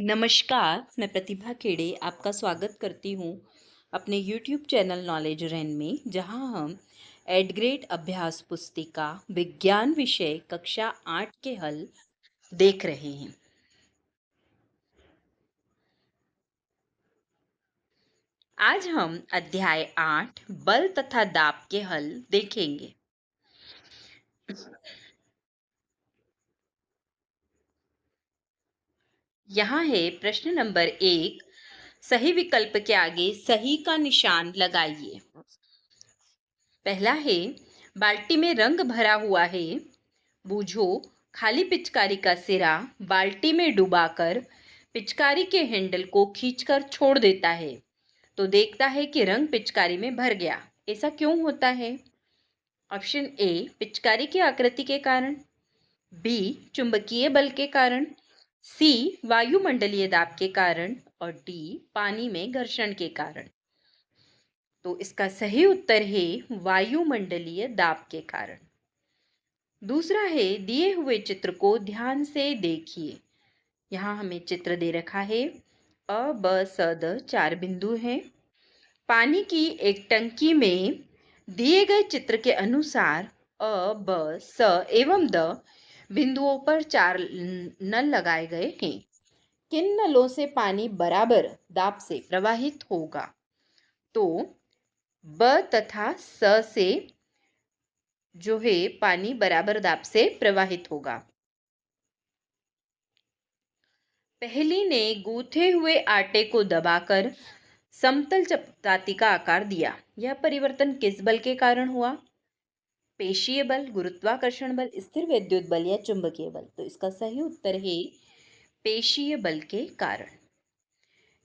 नमस्कार, मैं प्रतिभा खेड़े आपका स्वागत करती हूँ अपने YouTube चैनल नॉलेज रैन में, जहाँ हम एड ग्रेड अभ्यास पुस्तिका विज्ञान विषय कक्षा 8 के हल देख रहे हैं। आज हम अध्याय 8 बल तथा दाब के हल देखेंगे। यहाँ है प्रश्न नंबर 1। सही विकल्प के आगे सही का निशान लगाइए। पहला है, बाल्टी में रंग भरा हुआ है। बूझो, खाली पिचकारी का सिरा बाल्टी में डुबाकर पिचकारी के हैंडल को खींचकर छोड़ देता है तो देखता है कि रंग पिचकारी में भर गया। ऐसा क्यों होता है? ऑप्शन ए, पिचकारी की आकृति के कारण। बी, चुंबकीय बल के कारण। सी, वायुमंडलीय दाब के कारण। और डी, पानी में घर्षण के कारण। तो इसका सही उत्तर है वायुमंडलीय दाब के कारण। दूसरा है, दिए हुए चित्र को ध्यान से देखिए। यहाँ हमें चित्र दे रखा है। अ, ब, स, द 4 बिंदु हैं। पानी की एक टंकी में दिए गए चित्र के अनुसार अ, ब, स एवं द बिंदुओं पर 4 नल लगाए गए हैं। किन नलों से पानी बराबर दाब से प्रवाहित होगा? तो ब तथा स से जो है पानी बराबर दाब से प्रवाहित होगा। पहली ने गूथे हुए आटे को दबाकर समतल चपाती का आकार दिया। यह परिवर्तन किस बल के कारण हुआ? पेशीय बल, गुरुत्वाकर्षण बल, स्थिर विद्युत बल या चुंबकीय बल। तो इसका सही उत्तर है पेशीय बल के कारण।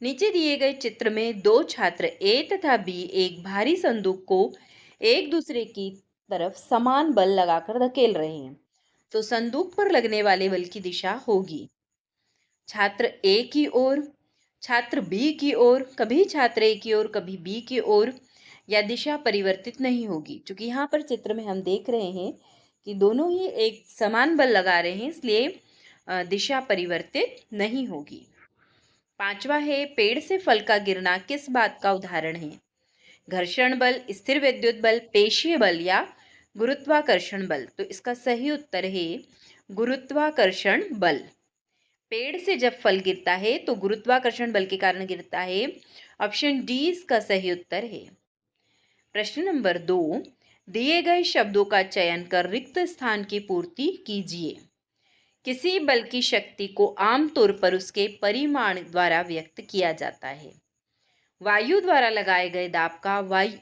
नीचे दिए गए चित्र में दो छात्र ए तथा बी एक भारी संदूक को एक दूसरे की तरफ समान बल लगाकर धकेल रहे हैं, तो संदूक पर लगने वाले बल की दिशा होगी छात्र ए की ओर, छात्र बी की ओर। कभी छात्र ए की ओर, कभी बी की ओर या दिशा परिवर्तित नहीं होगी, क्योंकि यहाँ पर चित्र में हम देख रहे हैं कि दोनों ही एक समान बल लगा रहे हैं, इसलिए दिशा परिवर्तित नहीं होगी। पांचवा है, पेड़ से फल का गिरना किस बात का उदाहरण है? घर्षण बल, स्थिर विद्युत बल, पेशीय बल या गुरुत्वाकर्षण बल। तो इसका सही उत्तर है गुरुत्वाकर्षण बल। पेड़ से जब फल गिरता है तो गुरुत्वाकर्षण बल के कारण गिरता है। ऑप्शन डी इसका सही उत्तर है। प्रश्न नंबर 2, दिए गए शब्दों का चयन कर रिक्त स्थान की पूर्ति कीजिए। किसी बल की शक्ति को आमतौर पर उसके परिमाण द्वारा व्यक्त किया जाता है। वायु द्वारा लगाए गए दाब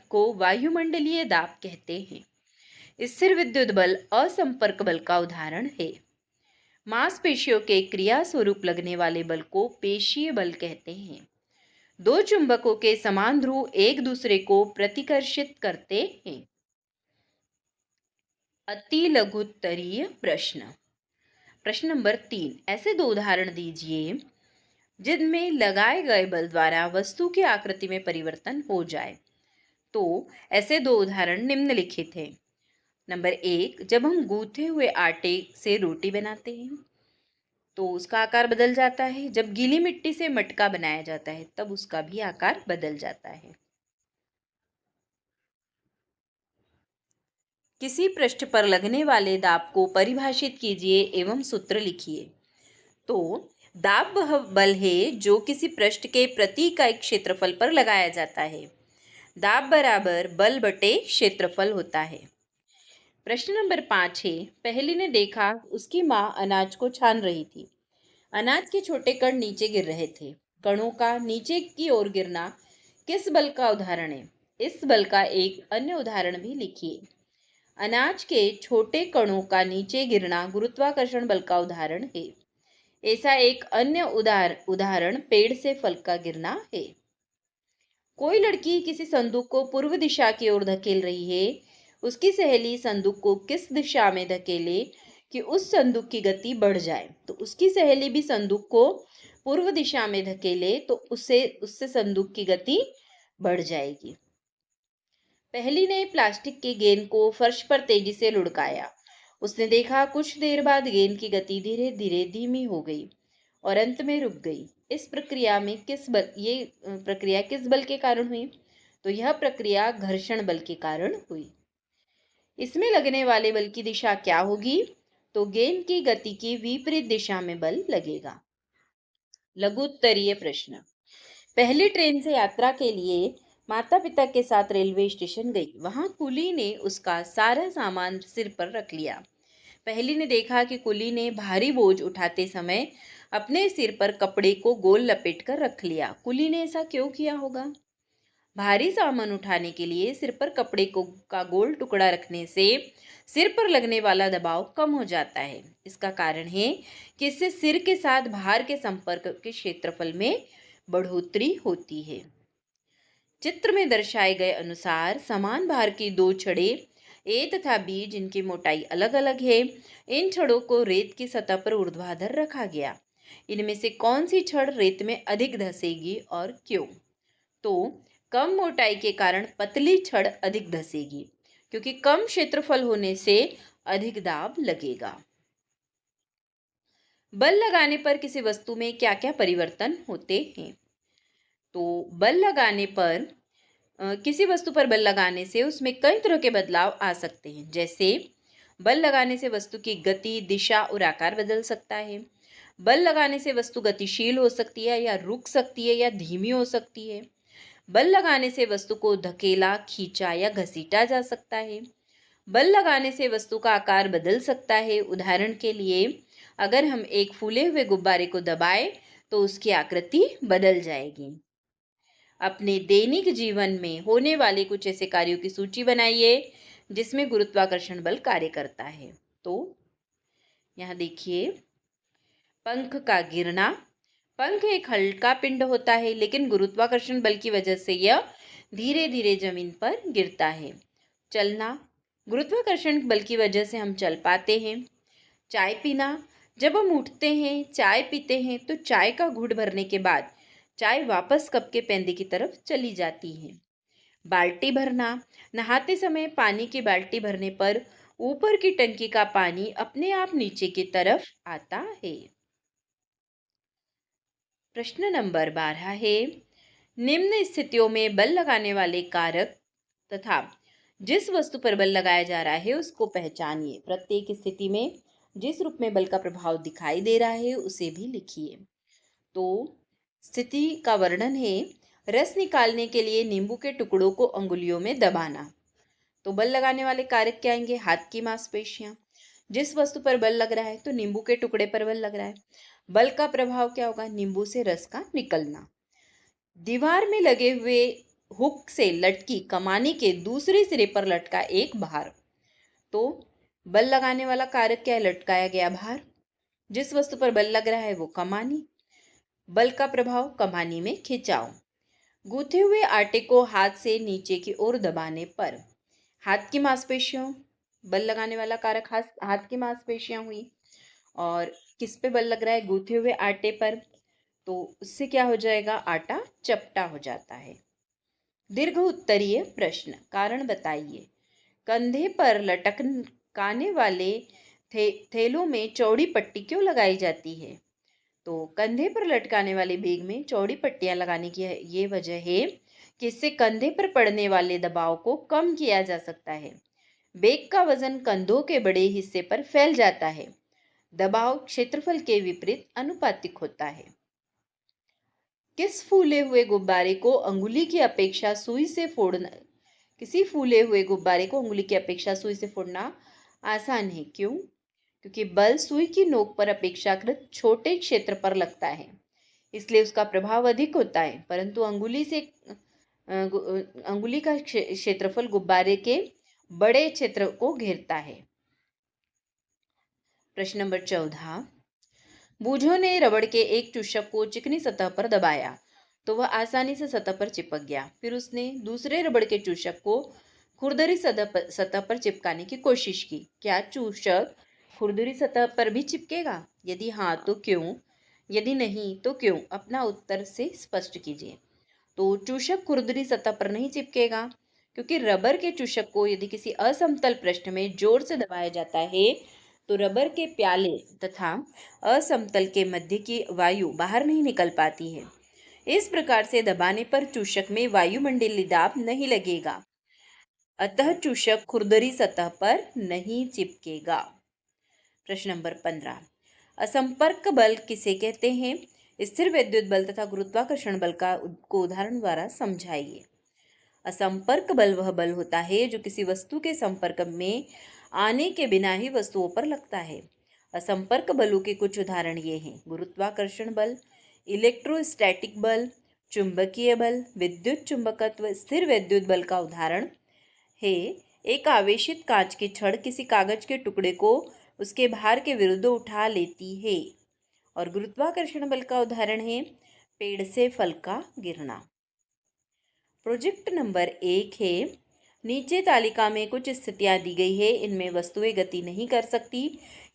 को वायुमंडलीय दाब कहते हैं। स्थिर विद्युत बल असंपर्क बल का उदाहरण है। मांसपेशियों के क्रिया स्वरूप लगने वाले बल को पेशीय बल कहते हैं। दो चुंबकों के समान ध्रुव एक दूसरे को प्रतिकर्षित करते हैं। अति लघुत्तरीय प्रश्न। प्रश्न नंबर 3, ऐसे दो उदाहरण दीजिए जिनमें लगाए गए बल द्वारा वस्तु की आकृति में परिवर्तन हो जाए। तो ऐसे दो उदाहरण निम्नलिखित हैं। नंबर 1, जब हम गूथे हुए आटे से रोटी बनाते हैं तो उसका आकार बदल जाता है। जब गीली मिट्टी से मटका बनाया जाता है तब उसका भी आकार बदल जाता है। किसी पृष्ठ पर लगने वाले दाब को परिभाषित कीजिए एवं सूत्र लिखिए। तो दाब वह बल है जो किसी पृष्ठ के प्रति इकाई क्षेत्रफल पर लगाया जाता है। दाब बराबर बल बटे क्षेत्रफल होता है। प्रश्न नंबर 5 है, पहली ने देखा उसकी माँ अनाज को छान रही थी। अनाज के छोटे कण नीचे गिर रहे थे। कणों का नीचे की ओर गिरना किस बल का उदाहरण है? इस बल का एक अन्य उदाहरण भी लिखिए। अनाज के छोटे कणों का नीचे गिरना गुरुत्वाकर्षण बल का उदाहरण है। ऐसा एक अन्य उदाहरण पेड़ से फल का गिरना है। कोई लड़की किसी संदूक को पूर्व दिशा की ओर धकेल रही है। उसकी सहेली संदूक को किस दिशा में धकेले कि उस संदूक की गति बढ़ जाए। तो उसकी सहेली भी संदूक को पूर्व दिशा में धकेले तो उससे संदूक की गति बढ़ जाएगी। पहली ने प्लास्टिक के गेंद को फर्श पर तेजी से लुढ़काया। उसने देखा कुछ देर बाद गेंद की गति धीरे धीरे धीमी हो गई और अंत में रुक गई। इस प्रक्रिया में प्रक्रिया किस बल के कारण हुई? तो यह प्रक्रिया घर्षण बल के कारण हुई। इसमें लगने वाले बल की दिशा क्या होगी? तो गेंद की गति की विपरीत दिशा में बल लगेगा। लघु उत्तरीय प्रश्न। पहली ट्रेन से यात्रा के लिए माता पिता के साथ रेलवे स्टेशन गई। वहां कुली ने उसका सारा सामान सिर पर रख लिया। पहली ने देखा कि कुली ने भारी बोझ उठाते समय अपने सिर पर कपड़े को गोल लपेट कर रख लिया। कुली ने ऐसा क्यों किया होगा? भारी सामान उठाने के लिए सिर पर कपड़े का गोल टुकड़ा रखने से सिर पर लगने वाला दबाव कम हो जाता है। इसका कारण है कि इससे सिर के साथ भार के संपर्क के क्षेत्रफल में बढ़ोतरी होती है। चित्र में दर्शाए गए अनुसार समान भार की दो छड़ें ए तथा बी, जिनकी मोटाई अलग अलग है, इन छड़ों को रेत की सतह पर ऊर्ध्वाधर रखा गया। इनमें से कौन सी छड़ रेत में अधिक धंसेगी और क्यों? तो कम मोटाई के कारण पतली छड़ अधिक धंसेगी, क्योंकि कम क्षेत्रफल होने से अधिक दाब लगेगा। बल लगाने पर किसी वस्तु में क्या क्या परिवर्तन होते हैं? तो बल लगाने पर किसी वस्तु पर बल लगाने से उसमें कई तरह के बदलाव आ सकते हैं। जैसे बल लगाने से वस्तु की गति, दिशा और आकार बदल सकता है। बल लगाने से वस्तु गतिशील हो सकती है या रुक सकती है या धीमी हो सकती है। बल लगाने से वस्तु को धकेला, खींचा या घसीटा जा सकता है। बल लगाने से वस्तु का आकार बदल सकता है। उदाहरण के लिए, अगर हम एक फूले हुए गुब्बारे को दबाएं तो उसकी आकृति बदल जाएगी। अपने दैनिक जीवन में होने वाले कुछ ऐसे कार्यों की सूची बनाइए जिसमें गुरुत्वाकर्षण बल कार्य करता है। तो यहाँ देखिए, पंख का गिरना। पंख एक हल्का पिंड होता है, लेकिन गुरुत्वाकर्षण बल की वजह से यह धीरे धीरे जमीन पर गिरता है। चलना, गुरुत्वाकर्षण बल की वजह से हम चल पाते हैं। चाय पीना, जब हम उठते हैं, चाय पीते हैं तो चाय का घूंट भरने के बाद चाय वापस कप के पेंदे की तरफ चली जाती है। बाल्टी भरना, नहाते समय पानी की बाल्टी भरने पर ऊपर की टंकी का पानी अपने आप नीचे की तरफ आता है। प्रश्न नंबर 12 है, निम्न स्थितियों में बल लगाने वाले कारक तथा जिस वस्तु पर बल लगाया जा रहा है उसको पहचानिए। प्रत्येक स्थिति में जिस रूप में बल का प्रभाव दिखाई दे रहा है उसे भी लिखिए। तो स्थिति का वर्णन है, रस निकालने के लिए नींबू के टुकड़ों को अंगुलियों में दबाना। तो बल लगाने वाले कारक क्या आएंगे? हाथ की मांसपेशियां। जिस वस्तु पर बल लग रहा है तो नींबू के टुकड़े पर बल लग रहा है, बल का प्रभाव क्या होगा? नींबू से रस का निकलना। दीवार में लगे हुए हुक से लटकी कमानी के दूसरे सिरे पर लटका एक भार। तो बल लगाने वाला कारक क्या है? लटकाया गया भार। जिस वस्तु पर बल लग रहा है वो कमानी। बल का प्रभाव कमानी में खिंचाव। गूंथे हुए आटे को हाथ से नीचे की ओर दबाने पर हाथ की मांसपेशियों, बल लगाने वाला कारक हाथ की मांसपेशियां हुई। और किस पे बल लग रहा है? गूंथे हुए आटे पर। तो उससे क्या हो जाएगा? आटा चपटा हो जाता है। दीर्घ उत्तरीय प्रश्न, कारण बताइए। कंधे पर लटकाने वाले थैलों में चौड़ी पट्टी क्यों लगाई जाती है? तो कंधे पर लटकाने वाले बैग में चौड़ी पट्टियां लगाने की ये वजह है कि इससे कंधे पर पड़ने वाले दबाव को कम किया जा सकता है। बैग का वजन कंधों के बड़े हिस्से पर फैल जाता है। दबाव क्षेत्रफल के विपरीत अनुपातिक होता है। किस फूले हुए गुब्बारे को अंगुली की अपेक्षा सुई से फोड़ना किसी फूले हुए गुब्बारे को अंगुली की अपेक्षा सुई से फोड़ना आसान है? क्यों? क्योंकि बल सुई की नोक पर अपेक्षाकृत छोटे क्षेत्र पर लगता है, इसलिए उसका प्रभाव अधिक होता है। परंतु अंगुली का क्षेत्रफल गुब्बारे के बड़े क्षेत्र को घेरता है। प्रश्न नंबर 14, बूझों ने रबड़ के एक चूषक को चिकनी सतह पर दबाया तो वह आसानी से सतह पर चिपक गया। फिर उसने दूसरे रबड़ के चूषक को खुरदरी सतह पर चिपकाने की कोशिश की। क्या चूषक खुरदरी सतह पर भी चिपकेगा? यदि हाँ तो क्यों? यदि नहीं तो क्यों? अपना उत्तर से स्पष्ट कीजिए। तो चूषक खुरदरी सतह पर नहीं चिपकेगा, क्योंकि रबर के चूषक को यदि किसी असमतल पृष्ठ में जोर से दबाया जाता है तो रबर के प्याले तथा असमतल के मध्य की वायु बाहर नहीं निकल पाती है। इस प्रकार से दबाने पर चूषक में वायुमंडलीय दाब नहीं लगेगा, अतः चूषक खुरदरी सतह पर नहीं चिपकेगा। प्रश्न नंबर 15, असंपर्क बल किसे कहते हैं? स्थिर विद्युत बल तथा गुरुत्वाकर्षण बल को उदाहरण द्वारा समझाइए। असंपर्क बल वह बल होता है जो किसी वस्तु के संपर्क में आने के बिना ही वस्तुओं पर लगता है। असंपर्क बलों के कुछ उदाहरण ये हैं: गुरुत्वाकर्षण बल, इलेक्ट्रोस्टैटिक बल, चुंबकीय बल, विद्युत चुंबकत्व। स्थिर विद्युत बल का उदाहरण है एक आवेशित कांच की छड़ किसी कागज के टुकड़े को उसके भार के विरुद्ध उठा लेती है। और गुरुत्वाकर्षण बल का उदाहरण है पेड़ से फल का गिरना। प्रोजेक्ट नंबर 1 है, नीचे तालिका में कुछ स्थितियां दी गई है, इनमें वस्तुएं गति नहीं कर सकती,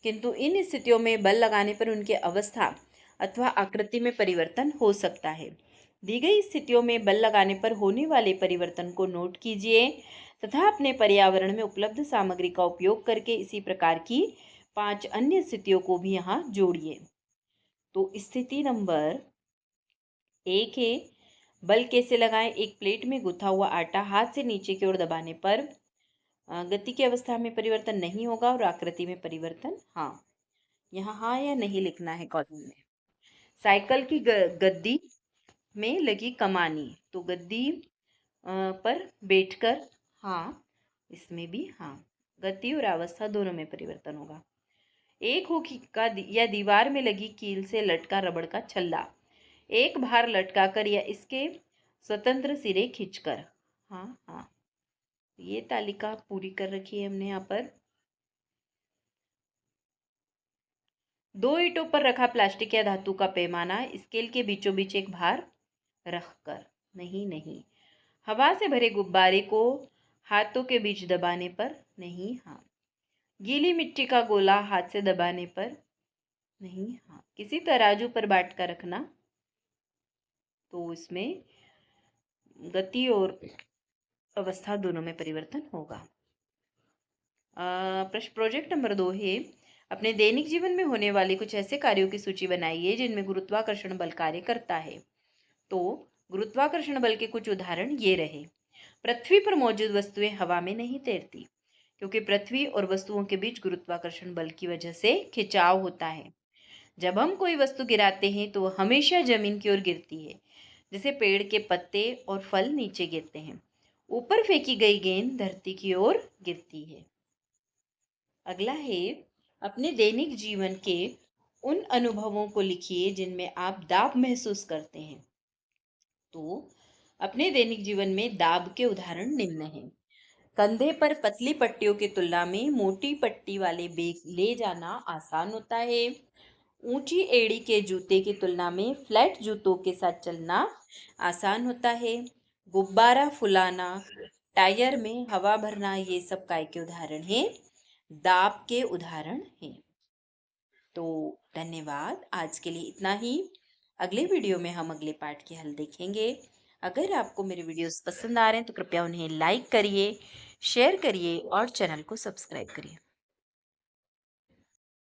किंतु इन स्थितियों में बल लगाने पर उनकी अवस्था अथवा आकृति में परिवर्तन हो सकता है। दी गई स्थितियों में बल लगाने पर होने वाले परिवर्तन को नोट कीजिए तथा अपने पर्यावरण में उपलब्ध सामग्री का उपयोग करके इसी प्रकार की 5 अन्य स्थितियों को भी यहाँ जोड़िए। तो स्थिति नंबर 1 है, बल कैसे लगाएं? एक प्लेट में गुथा हुआ आटा हाथ से नीचे की ओर दबाने पर गति की अवस्था में परिवर्तन नहीं होगा और आकृति में परिवर्तन हाँ। यहाँ हाँ या नहीं लिखना है कॉलम में। साइकिल की गद्दी में लगी कमानी, तो गद्दी पर बैठकर हाँ, इसमें भी हाँ। गति और अवस्था दोनों में परिवर्तन होगा। एक हुक का या दीवार में लगी कील से लटका रबड़ का छल्ला, एक भार लटकाकर या इसके स्वतंत्र सिरे खींचकर। हाँ हाँ, ये तालिका पूरी कर रखी है हमने यहाँ पर। 2 ईंटों पर रखा प्लास्टिक या धातु का पैमाना स्केल के बीचों बीच एक भार रखकर। नहीं नहीं। हवा से भरे गुब्बारे को हाथों के बीच दबाने पर। नहीं हाँ। गीली मिट्टी का गोला हाथ से दबाने पर। नहीं हाँ। किसी तराजू पर बाट कर रखना, तो इसमें गति और अवस्था दोनों में परिवर्तन होगा। प्रोजेक्ट नंबर 2 है, अपने दैनिक जीवन में होने वाले कुछ ऐसे कार्यों की सूची बनाइए जिनमें गुरुत्वाकर्षण बल कार्य करता है। तो गुरुत्वाकर्षण बल के कुछ उदाहरण ये रहे। पृथ्वी पर मौजूद वस्तुएं हवा में नहीं तैरती, क्योंकि पृथ्वी और वस्तुओं के बीच गुरुत्वाकर्षण बल की वजह से खिंचाव होता है। जब हम कोई वस्तु गिराते हैं तो वह हमेशा जमीन की ओर गिरती है, जैसे पेड़ के पत्ते और फल नीचे गिरते हैं। ऊपर फेंकी गई गेंद धरती की ओर गिरती है। अगला है, अपने दैनिक जीवन के उन अनुभवों को लिखिए जिनमें आप दाब महसूस करते हैं। तो अपने दैनिक जीवन में दाब के उदाहरण निम्न हैं। कंधे पर पतली पट्टियों की तुलना में मोटी पट्टी वाले बैग ले जाना आसान होता है। ऊंची एड़ी के जूते की तुलना में फ्लैट जूतों के साथ चलना आसान होता है। गुब्बारा फुलाना, टायर में हवा भरना, ये सब काय के उदाहरण हैं, दाब के उदाहरण हैं। तो धन्यवाद, आज के लिए इतना ही। अगले वीडियो में हम अगले पार्ट के हल देखेंगे। अगर आपको मेरे वीडियोस पसंद आ रहे हैं तो कृपया उन्हें लाइक करिए, शेयर करिए और चैनल को सब्सक्राइब करिए।